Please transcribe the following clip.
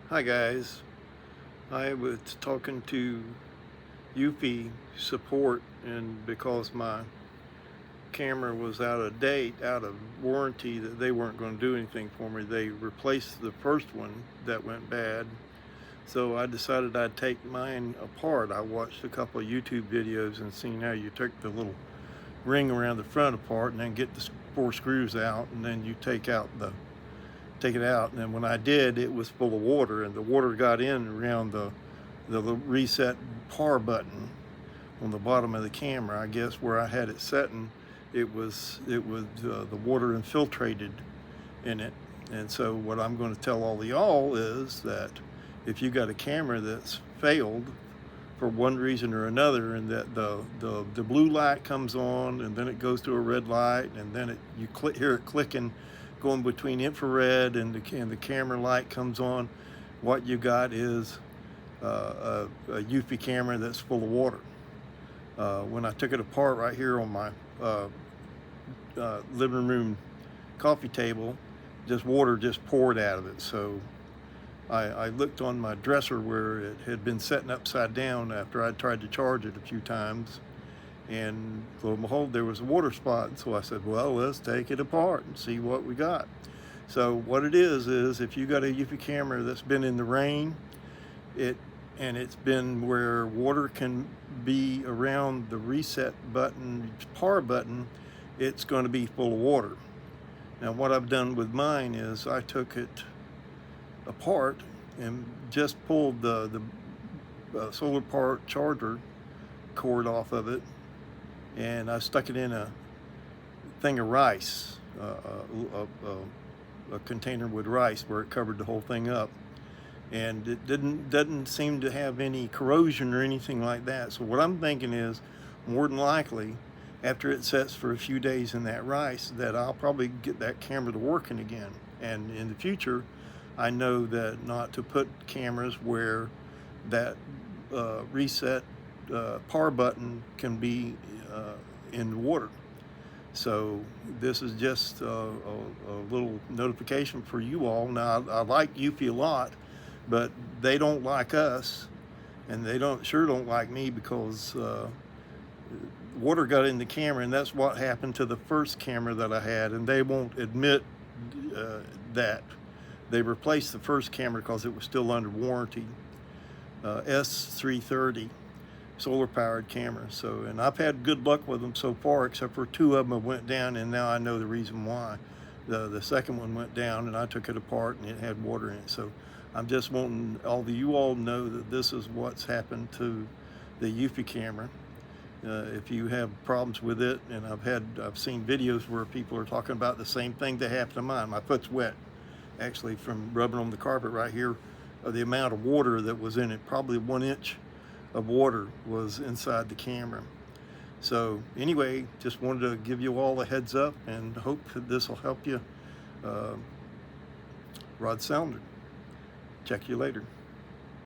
Hi guys, I was talking to Eufy support, and because my camera was out of date, out of warranty, that they weren't going to do anything for me. They replaced the first one that went bad, so I decided I'd take mine apart. I watched a couple of YouTube videos and seen how you took the little ring around the front apart and then get the 4 screws out, and then you take it out, and then when I did, it was full of water, and the water got in around the reset power button on the bottom of the camera. I guess where I had it setting, it was the water infiltrated in it. And so what I'm going to tell all of y'all is that if you got a camera that's failed for one reason or another, and that the blue light comes on and then it goes to a red light, and then you hear it clicking, going between infrared and the camera light comes on, what you got is a Eufy camera that's full of water. When I took it apart right here on my living room coffee table, just water just poured out of it. So I looked on my dresser where it had been setting upside down after I'd tried to charge it a few times, and lo and behold, there was a water spot. And so I said, well, let's take it apart and see what we got. So what it is if you got a Eufy camera that's been in the rain, and it's been where water can be around the reset button, power button, it's going to be full of water. Now what I've done with mine is I took it apart and just pulled the solar power charger cord off of it, and I stuck it in a thing of rice, a container with rice where it covered the whole thing up, and it doesn't seem to have any corrosion or anything like that. So what I'm thinking is, more than likely, after it sets for a few days in that rice, that I'll probably get that camera to working again. And in the future, I know that not to put cameras where that reset power button can be in water. So this is just a little notification for you all. Now I like Eufy a lot, but they don't like us, and they sure don't like me, because water got in the camera, and that's what happened to the first camera that I had, and they won't admit that. They replaced the first camera because it was still under warranty, S330 solar powered camera. So, and I've had good luck with them so far, except for 2 of them went down, and now I know the reason why. The second one went down, and I took it apart, and it had water in it. So I'm just wanting all of you all to know that this is what's happened to the Eufy camera. If you have problems with it, and I've seen videos where people are talking about the same thing that happened to mine. My foot's wet, actually, from rubbing on the carpet right here. The amount of water that was in it, probably 1 inch of water was inside the camera. So anyway, just wanted to give you all a heads up, and hope that this will help you. Rod Sounder. Check you later.